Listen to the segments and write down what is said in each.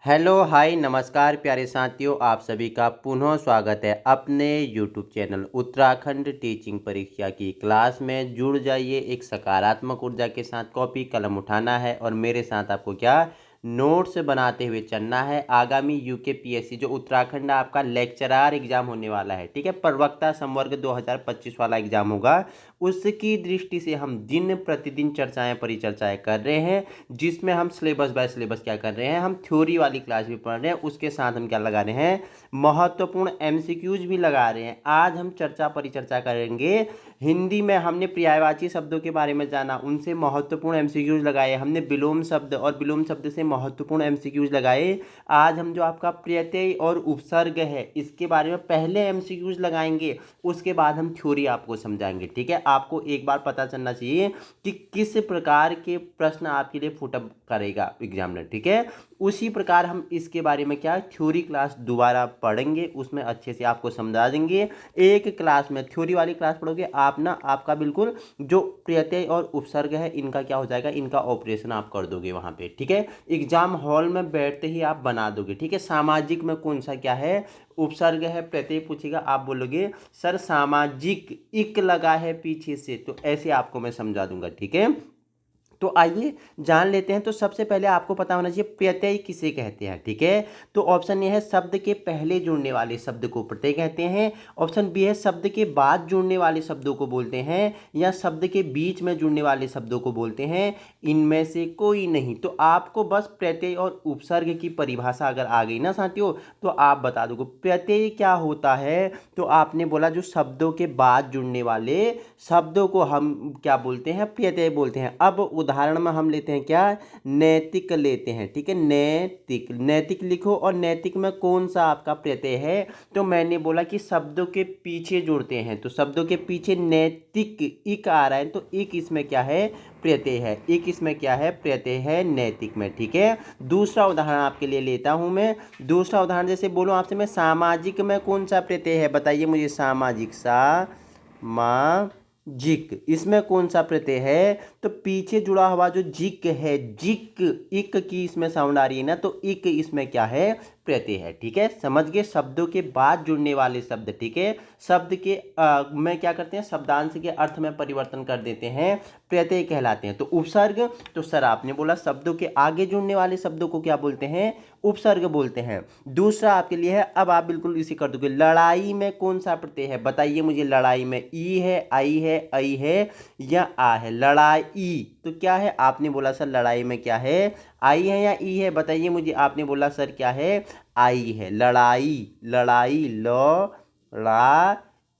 Hello hi नमस्कार प्यारे साथियों, आप सभी का पुनः स्वागत है अपने यूट्यूब चैनल उत्तराखंड टीचिंग परीक्षा की क्लास में। जुड़ जाइए एक सकारात्मक ऊर्जा के साथ। कॉपी कलम उठाना है और मेरे साथ आपको क्या नोट्स बनाते हुए चलना है। आगामी यूकेपीएससी जो उत्तराखंड आपका लेक्चरार एग्जाम होने वाला है, ठीक है, प्रवक्ता संवर्ग 2025 वाला एग्जाम होगा, उसकी दृष्टि से हम दिन प्रतिदिन चर्चाएं परिचर्चाएं कर रहे हैं, जिसमें हम सिलेबस बाय सिलेबस क्या कर रहे हैं, हम थ्योरी वाली क्लास भी पढ़ रहे हैं, उसके साथ हम क्या लगा रहे हैं, महत्वपूर्ण एमसीक्यूज भी लगा रहे हैं। आज हम चर्चा परिचर्चा करेंगे। हिंदी में हमने पर्यायवाची शब्दों के बारे में जाना, उनसे महत्वपूर्ण एमसीक्यूज लगाए। हमने विलोम शब्द और विलोम शब्द से महत्वपूर्ण एमसीक्यूज लगाए। आज हम जो आपका प्रत्यय और उपसर्ग है इसके बारे में पहले एमसीक्यूज लगाएंगे, उसके बाद हम थ्योरी आपको समझाएंगे। ठीक है, आपको एक बार पता चलना चाहिए कि किस प्रकार के प्रश्न आपके लिए फुटअप करेगा एग्जामिनर। ठीक है, उसी प्रकार हम इसके बारे में क्या थ्योरी क्लास दोबारा पढ़ेंगे, उसमें अच्छे से आपको समझा देंगे। एक क्लास में थ्योरी वाली क्लास पढ़ोगे आप ना, आपका बिल्कुल जो प्रत्यय और उपसर्ग है इनका क्या हो जाएगा, इनका ऑपरेशन आप कर दोगे वहां पे। ठीक है, एग्जाम हॉल में बैठते ही आप बना दोगे। ठीक है, सामाजिक में कौन सा क्या है, उपसर्ग है, प्रत्यय पूछेगा, आप बोलोगे सर सामाजिक इक लगा है पीछे से, तो ऐसे आपको मैं समझा दूंगा। ठीक है, तो आइए जान लेते हैं। तो सबसे पहले आपको पता होना चाहिए प्रत्यय किसे कहते हैं। ठीक है, तो ऑप्शन ए है शब्द के पहले जुड़ने वाले शब्द को प्रत्यय कहते हैं। ऑप्शन बी है शब्द के बाद जुड़ने वाले शब्दों को बोलते हैं, या शब्द के बीच में जुड़ने वाले शब्दों को बोलते हैं। इनमें से कोई नहीं। तो आपको बस प्रत्यय और उपसर्ग की परिभाषा अगर आ गई ना साथियों, तो आप बता दोगे प्रत्यय क्या होता है। तो आपने बोला जो शब्दों के बाद जुड़ने वाले शब्दों को हम क्या बोलते हैं, प्रत्यय बोलते हैं। अब उदाहरण में हम लेते हैं क्या, नैतिक लेते हैं। ठीक है, नैतिक, नैतिक लिखो और नैतिक में कौन सा आपका प्रत्यय है। तो मैंने बोला कि शब्दों के पीछे जुड़ते हैं, तो शब्दों के पीछे नैतिक इक आ रहा है, तो इक इसमें क्या है, प्रत्यय है। एक इसमें क्या है, प्रत्यय है नैतिक में। ठीक है, दूसरा उदाहरण आपके लिए लेता हूं मैं। दूसरा उदाहरण जैसे बोलूं आपसे मैं, सामाजिक में कौन सा प्रत्यय है, बताइए मुझे। सामाजिक, जिक, इसमें कौन सा प्रत्यय है, तो पीछे जुड़ा हुआ जो जिक है, जिक इक की इसमें साउंड आ रही है ना, तो इक इसमें क्या है, प्रत्यय है। ठीक है, समझ गए, शब्दों के बाद जुड़ने वाले शब्द। ठीक है, शब्द के में क्या करते हैं, शब्दांश के अर्थ में परिवर्तन कर देते हैं, प्रत्यय कहलाते हैं। तो उपसर्ग, तो सर आपने बोला शब्दों के आगे जुड़ने वाले शब्दों को क्या बोलते हैं, उपसर्ग बोलते हैं। दूसरा आपके लिए है, अब आप बिल्कुल इसी कर दोगे, लड़ाई में कौन सा प्रत्यय है, बताइए मुझे। लड़ाई में ई है, आई है, ऐ है, या आ है। लड़ाई तो क्या है, आपने बोला सर लड़ाई में क्या है, आई है या ई है, बताइए मुझे। आपने बोला सर क्या है, आई है। लड़ाई, लड़ाई,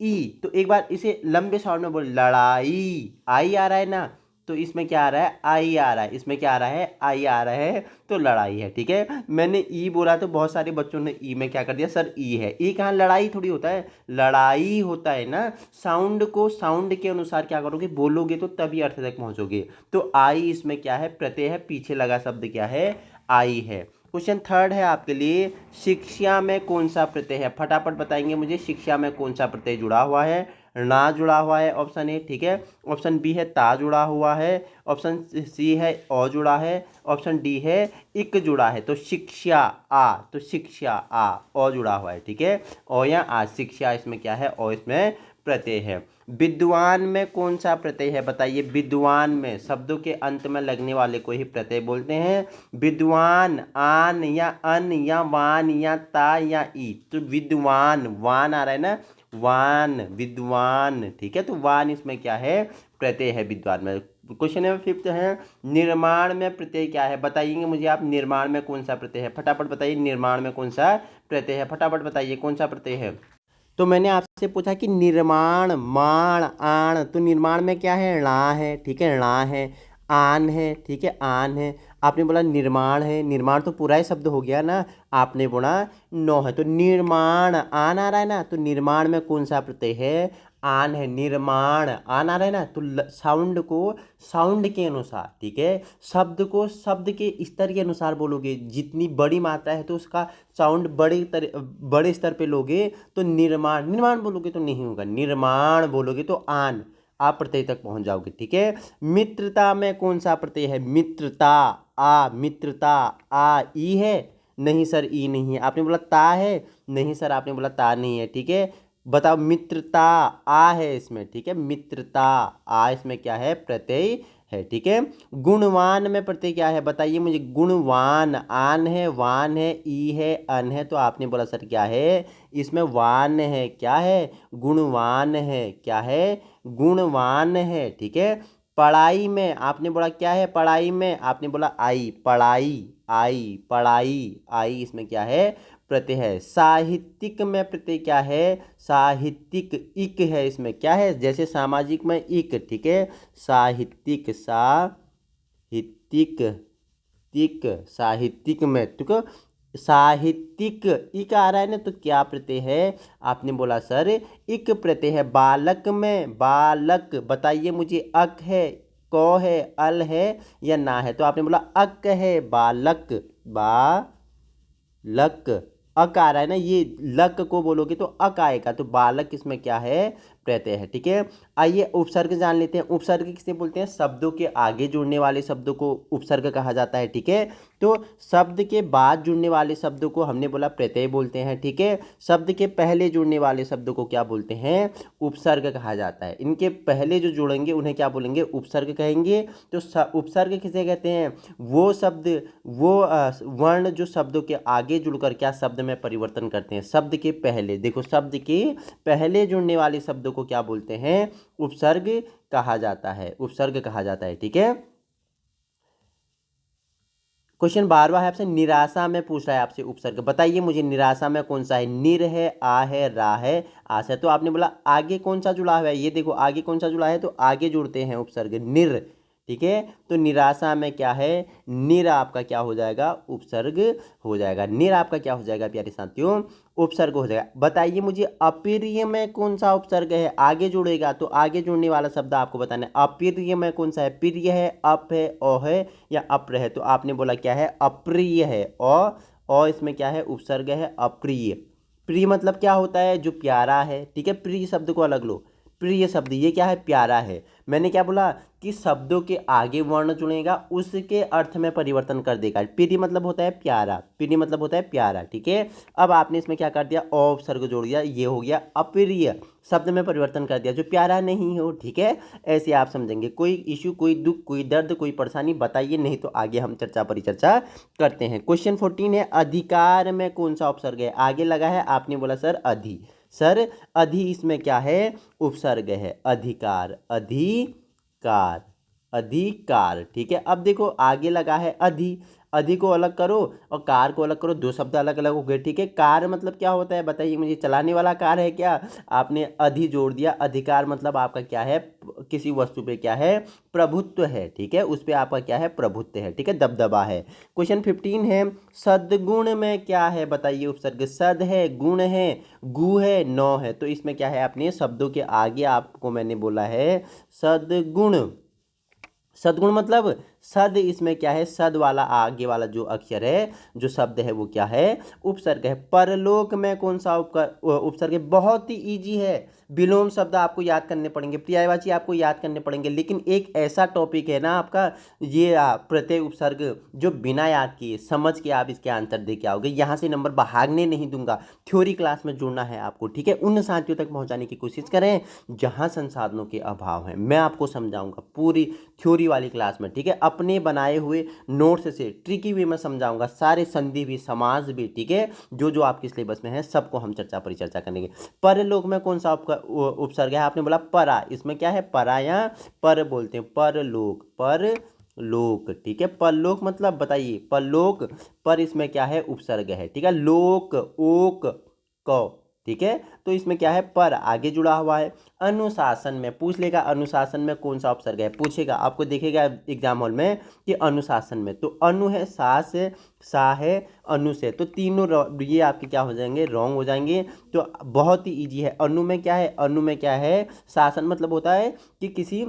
ई, तो एक बार इसे लंबे साउंड में बोल, लड़ाई, आई आ रहा है ना, तो इसमें क्या आ रहा है, आई आ रहा है, इसमें क्या आ रहा है, आई आ रहा है, तो लड़ाई है। ठीक है, मैंने ई बोला तो बहुत सारे बच्चों ने ई में क्या कर दिया, सर ई है। ई कहाँ, लड़ाई थोड़ी होता है, लड़ाई होता है ना। साउंड को साउंड के अनुसार क्या करोगे, बोलोगे तो तभी अर्थ तक पहुंचोगे। तो आई इसमें क्या है, प्रत्यय है, पीछे लगा शब्द क्या है, आई है। क्वेश्चन थर्ड है आपके लिए, शिक्षा में कौन सा प्रत्यय है, फटाफट बताएंगे मुझे। शिक्षा में कौन सा प्रत्यय जुड़ा हुआ है, ना जुड़ा हुआ है, ऑप्शन ए। ठीक है, ऑप्शन बी है ता जुड़ा हुआ है, ऑप्शन सी है अ जुड़ा है, ऑप्शन डी है इक जुड़ा है। तो शिक्षा आ, तो शिक्षा आ, अ जुड़ा हुआ है। ठीक है, अ या आ, शिक्षा इसमें क्या है, अ इसमें प्रत्यय है। विद्वान में कौन सा प्रत्यय है, बताइए। विद्वान में शब्दों के अंत में लगने वाले को ही प्रत्यय बोलते हैं। विद्वान, आन या अन या वान या ता या ई, तो विद्वान, वान आ रहा है ना, वान, विद्वान। ठीक है, तो वान इसमें क्या है, प्रत्यय है विद्वान में। क्वेश्चन नंबर फिफ्थ है, निर्माण में प्रत्यय क्या है, बताइए मुझे आप। निर्माण में कौन सा प्रत्यय है, फटाफट बताइए। निर्माण में कौन सा प्रत्यय है, फटाफट बताइए, कौन सा प्रत्यय है। तो मैंने आपसे पूछा कि निर्माण, माण, आण, तो निर्माण में क्या है, णा है। ठीक है, णा है, आन है। ठीक है, आन है। आपने बोला निर्माण है, निर्माण तो पूरा ही शब्द हो गया ना, आपने बोला नौ है, तो निर्माण, आन आ रहा है ना, तो निर्माण में कौन सा प्रत्यय है, आन है। निर्माण, आन आ रहा है ना, तो साउंड को साउंड के अनुसार, ठीक है, शब्द को शब्द के स्तर के अनुसार बोलोगे। जितनी बड़ी मात्रा है तो उसका साउंड बड़े स्तर पे लोगे, तो निर्माण, निर्माण बोलोगे तो नहीं होगा, निर्माण बोलोगे तो आन, आप प्रत्यय तक पहुंच जाओगे। ठीक है, मित्रता में कौन सा प्रत्यय है, मित्रता, आ, मित्रता, आ ई है नहीं सर ई नहीं है। आपने बोला ता है, नहीं सर आपने बोला ता नहीं है, ठीक है। बताओ मित्रता, आ है इसमें, ठीक है, मित्रता, आ इसमें क्या है, प्रत्यय है, ठीक है। गुणवान में प्रत्यय क्या है बताइए मुझे, गुणवान, आन है, वान है, ई है, अन है, तो आपने बोला सर क्या है, इसमें वान है, क्या है, गुणवान है, क्या है, गुणवान है, ठीक है। पढ़ाई में आपने बोला क्या है, पढ़ाई में आपने बोला आई, पढ़ाई, आई, पढ़ाई, आई इसमें क्या है, प्रत्यय है। साहित्यिक में प्रत्यय क्या है, साहित्यिक, इक है इसमें, क्या है, जैसे सामाजिक में इक, ठीक है, साहित्यिक, साहित्यिक, तिक, साहित्यिक में, ठीक है, साहित्यिक, इक आ रहा है ना, तो क्या प्रत्यय है, आपने बोला सर इक प्रत्यय है। बालक में, बालक बताइए मुझे, अक है, क है, अल है या ना है, तो आपने बोला अक है, बालक, बालक, अक आ रहा है ना, ये लक को बोलोगे तो अक आएगा, तो बालक इसमें क्या है, प्रत्यय है, ठीक है। आइए उपसर्ग जान लेते हैं। उपसर्ग किसे बोलते हैं, शब्दों के आगे जुड़ने वाले शब्दों को उपसर्ग कहा जाता है, ठीक है। तो शब्द के बाद जुड़ने वाले शब्दों को हमने बोला प्रत्यय बोलते हैं, ठीक है। शब्द के पहले जुड़ने वाले शब्दों को क्या बोलते हैं, उपसर्ग कहा जाता है। इनके पहले जो जुड़ेंगे उन्हें क्या बोलेंगे, उपसर्ग कहेंगे। तो उपसर्ग किसे कहते हैं, वो शब्द, वो वर्ण जो शब्दों के आगे जुड़कर क्या शब्द में परिवर्तन करते हैं। शब्द के पहले, देखो शब्द के पहले जुड़ने वाले शब्दों को क्या बोलते हैं, उपसर्ग कहा जाता है, उपसर्ग कहा जाता है, ठीक है। क्वेश्चन 12वां है आपसे, निराशा में पूछ रहा है आपसे उपसर्ग, बताइए मुझे निराशा में कौन सा है, निर है, आ है, रा है, आस है, तो आपने बोला आगे कौन सा जुड़ा हुआ है, ये देखो आगे कौन सा जुड़ा है, तो आगे जुड़ते हैं उपसर्ग, निर, ठीक है। तो निराशा में क्या है, निर आपका क्या हो जाएगा, उपसर्ग हो जाएगा, निर आपका क्या हो जाएगा प्यारे साथियों, उपसर्ग हो जाएगा। बताइए मुझे अप्रिय में कौन सा उपसर्ग है, आगे जुड़ेगा तो आगे जुड़ने वाला शब्द आपको बताना है। अप्रिय में कौन सा है, प्रिय है, अप है, अ है या अप्र है, तो आपने बोला क्या है, अप्रिय है, अ इसमें क्या है, उपसर्ग है, अप्रिय। प्रिय मतलब क्या होता है, जो प्यारा है, ठीक है, प्रिय शब्द को अलग लो, प्रिय शब्द ये क्या है, प्यारा है। मैंने क्या बोला कि शब्दों के आगे वर्ण जुड़ेगा उसके अर्थ में परिवर्तन कर देगा। प्रिय मतलब होता है प्यारा, प्रिय मतलब होता है प्यारा, ठीक है। अब आपने इसमें क्या कर दिया, अ उपसर्ग जोड़ दिया, ये हो गया अप्रिय, शब्द में परिवर्तन कर दिया, जो प्यारा नहीं हो, ठीक है। ऐसे आप समझेंगे। कोई इश्यू, कोई दुख, कोई दर्द, कोई परेशानी बताइए, नहीं तो आगे हम चर्चा परिचर्चा करते हैं। क्वेश्चन 14 है, अधिकार में कौन सा उपसर्ग है, आगे लगा है, आपने बोला सर अधि, सर अधि इसमें क्या है, उपसर्ग है, अधिकार, अधिकार, अधिकार, ठीक है। अब देखो आगे लगा है अधि, अधि को अलग करो और कार को अलग करो, दो शब्द अलग अलग हो गए, ठीक है। कार मतलब क्या होता है बताइए मुझे, चलाने वाला कार है क्या, आपने अधि जोड़ दिया। अधिकार मतलब आपका क्या है, किसी वस्तु पे क्या है, प्रभुत्व है, ठीक है, उस पे आपका क्या है, प्रभुत्व है, ठीक है, दबदबा है। क्वेश्चन 15 है, सद्गुण में क्या है बताइए उपसर्ग, सद है, गुण है, गु है, नौ है, तो इसमें क्या है, अपने शब्दों के आगे आपको मैंने बोला है सद्गुण। सद्गुण मतलब सद, इसमें क्या है, सद वाला आगे वाला जो अक्षर है, जो शब्द है वो क्या है, उपसर्ग है। परलोक में कौन सा उपसर्ग है, बहुत ही इजी है, विलोम शब्द आपको याद करने पड़ेंगे, पर्यायवाची आपको याद करने पड़ेंगे, लेकिन एक ऐसा टॉपिक है ना आपका ये प्रत्यय उपसर्ग, जो बिना याद किए समझ के आप इसके आंसर दे के आओगे, यहाँ से नंबर भागने नहीं दूंगा। थ्योरी क्लास में जुड़ना है आपको, ठीक है, उन साथियों तक पहुँचाने की कोशिश करें जहाँ संसाधनों के अभाव है। मैं आपको समझाऊंगा पूरी थ्योरी वाली क्लास में, ठीक है, अपने बनाए हुए नोट्स से ट्रिकी वे में समझाऊंगा, सारे संधि भी, समास भी, ठीक है, जो जो आपके सिलेबस में है सबको हम चर्चा परिचर्चा करेंगे। परलोक में कौन सा उपसर्ग है, आपने बोला परा, इसमें क्या है, परा या पर बोलते हैं, परलोक, परलोक, ठीक है। परलोक मतलब बताइए, परलोक, पर इसमें क्या है, उपसर्ग है, ठीक है। लोक, ओक, कौ, ठीक है, तो इसमें क्या है, पर आगे जुड़ा हुआ है। अनुशासन में पूछ लेगा, अनुशासन में कौन सा उपसर्ग है, पूछेगा आपको, देखेगा एग्जाम हॉल में कि अनुशासन में, तो अनु है, सा से, सा है, अनु से, तो तीनों ये आपके क्या हो जाएंगे, रॉन्ग हो जाएंगे। तो बहुत ही इजी है। अनु में क्या है, अनु में क्या है, शासन मतलब होता है कि किसी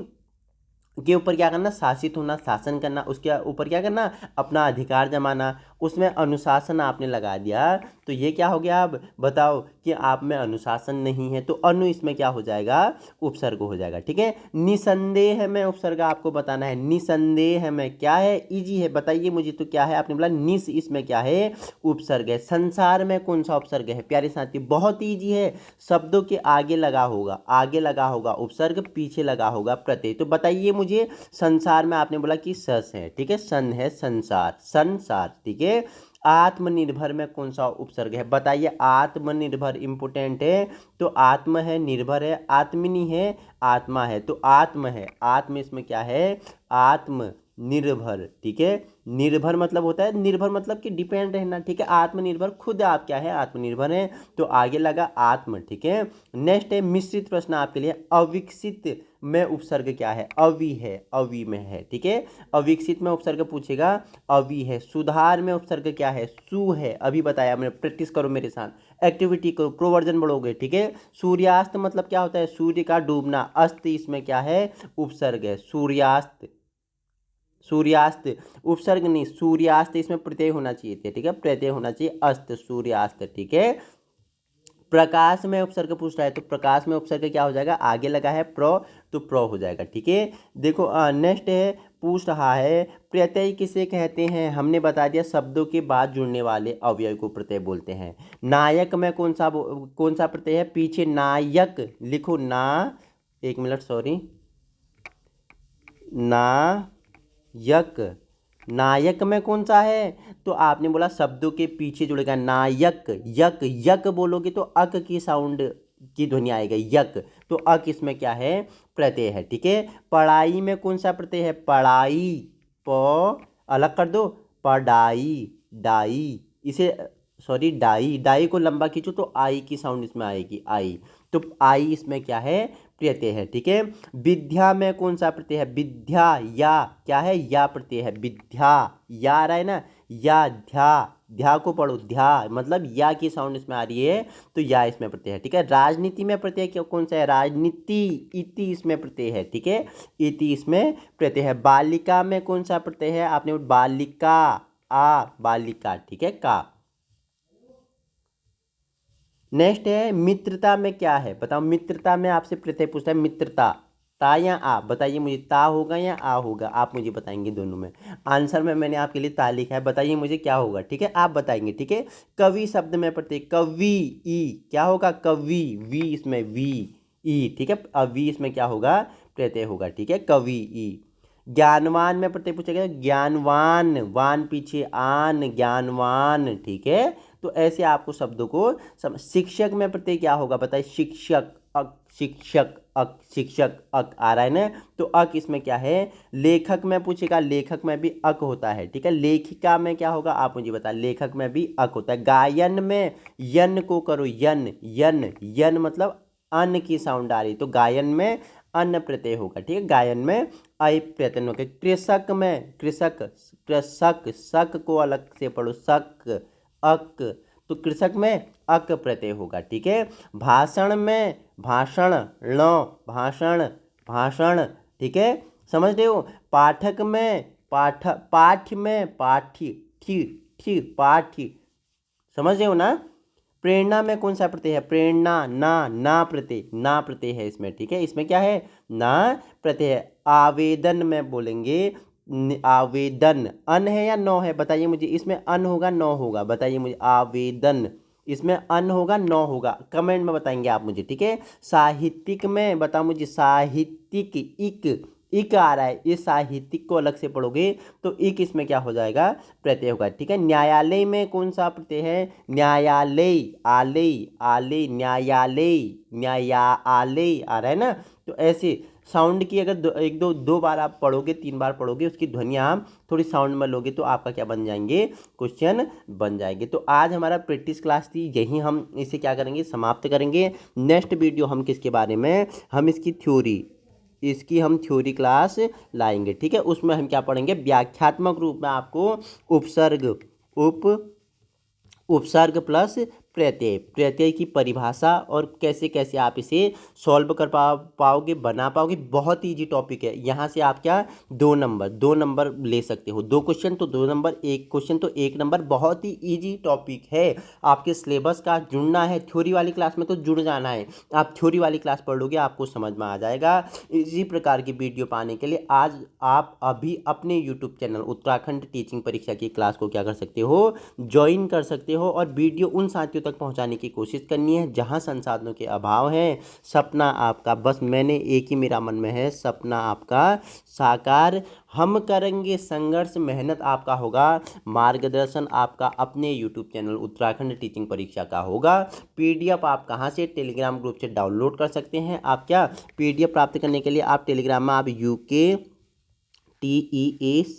के ऊपर क्या करना, शासित होना, शासन करना, उसके ऊपर क्या करना, अपना अधिकार जमाना। उसमें अनुशासन आपने लगा दिया, तो ये क्या हो गया? अब बताओ कि आप में अनुशासन नहीं है, तो अनु इसमें क्या हो जाएगा? उपसर्ग हो जाएगा। ठीक है, निसंदेह में उपसर्ग आपको बताना है। निसंदेह में क्या है? इजी है, बताइए मुझे तो क्या है? आपने बोला निस, इसमें क्या है? उपसर्ग है। संसार में कौन सा उपसर्ग है प्यारे साथी? बहुत इजी है, शब्दों के आगे लगा होगा, आगे लगा होगा उपसर्ग, पीछे लगा होगा प्रत्यय। तो बताइए मुझे, संसार में आपने बोला कि सस है, ठीक है, सन है, संसार, संसार, ठीक है। आत्मनिर्भर में कौन सा उपसर्ग है? बताइए। आत्मनिर्भर इंपोर्टेंट है, तो आत्म है, निर्भर है, आत्मिनी है, आत्मा है, तो आत्म है, आत्म इसमें क्या है? आत्म निर्भर, ठीक है। निर्भर मतलब होता है, निर्भर मतलब कि डिपेंड रहना, ठीक है। आत्मनिर्भर, खुद आप क्या है? आत्मनिर्भर है, तो आगे लगा आत्म, ठीक है। नेक्स्ट है मिश्रित प्रश्न आपके लिए। अविकसित में उपसर्ग क्या है? अवि है, अवि में है, ठीक है। अविकसित में उपसर्ग पूछेगा, अवि है। सुधार में उपसर्ग क्या है? सु है, अभी बताया मैंने, प्रैक्टिस करो मेरे साथ, एक्टिविटी करो, प्रोवर्जन बढ़ोगे, ठीक है। सूर्यास्त मतलब क्या होता है? सूर्य का डूबना। अस्त इसमें क्या है? उपसर्ग है, सूर्यास्त, सूर्यास्त, उपसर्ग नहीं, सूर्यास्त इसमें प्रत्यय होना चाहिए थे, ठीक है, प्रत्यय होना चाहिए, अस्त, सूर्यास्त, ठीक है। प्रकाश में उपसर्ग पूछ रहा है, तो प्रकाश में उपसर्ग क्या हो जाएगा? आगे लगा है प्र, तो प्र हो जाएगा, ठीक है। देखो नेक्स्ट है, पूछ रहा है प्रत्यय किसे कहते हैं? हमने बता दिया, शब्दों के बाद जुड़ने वाले अवयव को प्रत्यय बोलते हैं। नायक में कौन सा प्रत्यय है? पीछे नायक लिखो, ना, एक मिनट सॉरी, नायक, नायक में कौन सा है? तो आपने बोला शब्दों के पीछे जुड़ेगा नायक, यक, यक बोलोगे तो अक की साउंड की ध्वनि आएगा, यक, तो अक इसमें क्या है? प्रत्यय है, ठीक है। पढ़ाई में कौन सा प्रत्यय है? पढ़ाई, प अलग कर दो, पढ़ाई, डाई, इसे सॉरी डाई, डाई को लंबा खींचो तो आई की साउंड इसमें आएगी, आई, तो आई इसमें क्या है? प्रत्यय है, ठीक है। विद्या में कौन सा प्रत्यय है? विद्या, या क्या है? या प्रत्यय है, विद्या, या आ रहा है ना, या, ध्या, ध्या को पढ़ो, ध्या मतलब या की साउंड इसमें आ रही है, तो या इसमें प्रत्यय है, ठीक है। राजनीति में प्रत्यय क्या कौन सा है? राजनीति, इति इसमें प्रत्यय है, ठीक है, इति इसमें प्रत्यय है। बालिका में कौन सा प्रत्यय है? आपने बालिका, आ, बालिका, ठीक है, का। नेक्स्ट है मित्रता में क्या है? बताओ, मित्रता में आपसे प्रत्यय पूछता है, मित्रता, ता या आ? बताइए मुझे, ता होगा या आ होगा? आप मुझे बताएंगे दोनों में। आंसर में मैंने आपके लिए ता लिखा है, बताइए मुझे क्या होगा, ठीक है, आप बताएंगे, ठीक है। कवि शब्द में प्रत्यय, कवि, ई क्या होगा? कवि, वी इसमें वी, ई, ठीक है, अवी इसमें क्या होगा? प्रत्यय होगा, ठीक है, कवि, ई। ज्ञानवान में प्रत्यय पूछेगा, ज्ञानवान, वान पीछे आन, ज्ञानवान, ठीक है। तो ऐसे आपको शब्दों को शिक्षक में प्रत्यय क्या होगा? बताइए, शिक्षक, अक, शिक्षक, अक, शिक्षक, अक आ रहा है ना, तो अक इसमें क्या है? लेखक में पूछेगा, लेखक में भी अक होता है, ठीक है। लेखिका में क्या होगा? आप मुझे बता, लेखक में भी अक होता है। गायन में यन को करो, यन, यन, यन मतलब अन्न की साउंड आ रही, तो गायन में अन्न प्रत्यय होगा, ठीक है, गायन में अय प्रत्यय होगा। कृषक में, कृषक, कृषक, शक को अलग से पढ़ो, शक, अक, तो कृषक में अक प्रत्यय होगा, ठीक है। भाषण में भाषण, ण, भाषण, भाषण, ठीक है, समझ रहे हो। पाठक में पाठ, पाठ्य में पाठ्य, ठी, ठी, पाठ्य, समझ रहे हो ना। प्रेरणा में कौन सा प्रत्यय है? प्रेरणा, ना प्रत्यय, ना प्रत्यय है इसमें, ठीक है, इसमें क्या है? ना प्रत्यय है। आवेदन में बोलेंगे, आवेदन, अन है या नौ है? बताइए मुझे, इसमें अन होगा नौ होगा? बताइए मुझे, आवेदन इसमें अन होगा नौ होगा? कमेंट में बताएंगे आप मुझे, ठीक है। साहित्यिक में बताओ मुझे, साहित्यिक, इक आ रहा है, ये साहित्यिक को अलग से पढ़ोगे तो इक इसमें क्या हो जाएगा? प्रत्यय होगा, ठीक है। न्यायालय में कौन सा प्रत्यय है? न्यायालय, आलय, आलय, न्यायालय, न्यायालय आ रहा है ना, तो ऐसे साउंड की अगर दो बार आप पढ़ोगे, 3 बार पढ़ोगे, उसकी ध्वनि आप थोड़ी साउंड में लोगे तो आपका क्या बन जाएंगे? क्वेश्चन बन जाएंगे। तो आज हमारा प्रैक्टिस क्लास थी, यही हम इसे क्या करेंगे? समाप्त करेंगे। नेक्स्ट वीडियो हम किसके बारे में? हम इसकी हम थ्योरी क्लास लाएंगे, ठीक है। उसमें हम क्या पढ़ेंगे? व्याख्यात्मक रूप में आपको उपसर्ग, उपसर्ग प्लस प्रत्यय, प्रत्यय की परिभाषा और कैसे कैसे आप इसे सॉल्व कर पाओगे, बना पाओगे। बहुत ईजी टॉपिक है। यहाँ से आप क्या 2 नंबर ले सकते हो। 2 क्वेश्चन तो 2 नंबर, 1 क्वेश्चन तो 1 नंबर। बहुत ही ईजी टॉपिक है। आपके सिलेबस का जुड़ना है। थ्योरी वाली क्लास में तो जुड़ जाना है। आप थ्योरी वाली क्लास पढ़ लोगे, आपको समझ में आ जाएगा। इसी प्रकार की वीडियो पाने के लिए आज आप अभी अपने यूट्यूब चैनल उत्तराखंड टीचिंग परीक्षा की क्लास को क्या कर सकते हो, ज्वाइन कर सकते हो। और वीडियो उन साथियों तक पहुंचाने की कोशिश करनी है जहां संसाधनों के अभाव है। सपना आपका, बस मैंने एक ही मेरा मन में है, सपना आपका साकार हम करेंगे। संघर्ष, मेहनत आपका होगा। मार्गदर्शन आपका अपने यूट्यूब चैनल उत्तराखंड टीचिंग परीक्षा का होगा। पीडीएफ आप कहाँ से, टेलीग्राम ग्रुप से डाउनलोड कर सकते हैं। आप क्या पीडीएफ प्राप्त करने के लिए आप टेलीग्राम में आप TEACHING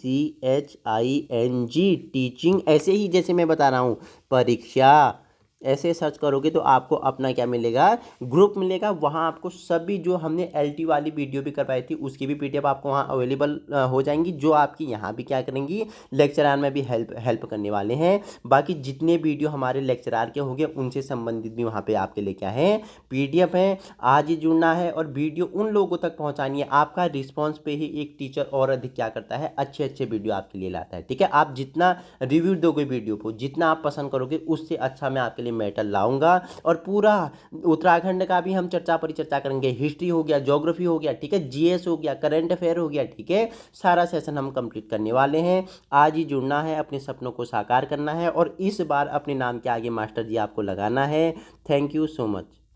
टीचिंग, ऐसे ही जैसे मैं बता रहा हूँ परीक्षा, ऐसे सर्च करोगे तो आपको अपना क्या मिलेगा, ग्रुप मिलेगा। वहाँ आपको सभी जो हमने LT वाली वीडियो भी करवाई थी उसकी भी PDF आपको वहाँ अवेलेबल हो जाएंगी, जो आपकी यहाँ भी क्या करेंगी, लेक्चरार में भी हेल्प करने वाले हैं। बाकी जितने वीडियो हमारे लेक्चरार के होंगे उनसे संबंधित भी वहाँ पे आपके लिए क्या है, PDF है। आज ही जुड़ना है और वीडियो उन लोगों तक पहुँचानी है। आपका रिस्पॉन्स पे ही एक टीचर और अधिक क्या करता है, अच्छे अच्छे वीडियो आपके लिए लाता है। ठीक है, आप जितना रिव्यू दोगे वीडियो को, जितना आप पसंद करोगे, उससे अच्छा मैं आपके लिए मैटर लाऊंगा। और पूरा उत्तराखंड का भी हम चर्चा परिचर्चा करेंगे। हिस्ट्री हो गया, ज्योग्राफी हो गया, ठीक है, GS हो गया, करंट अफेयर हो गया, ठीक है, सारा सेशन हम कंप्लीट करने वाले हैं। आज ही जुड़ना है, अपने सपनों को साकार करना है और इस बार अपने नाम के आगे मास्टर जी आपको लगाना है। Thank you so much.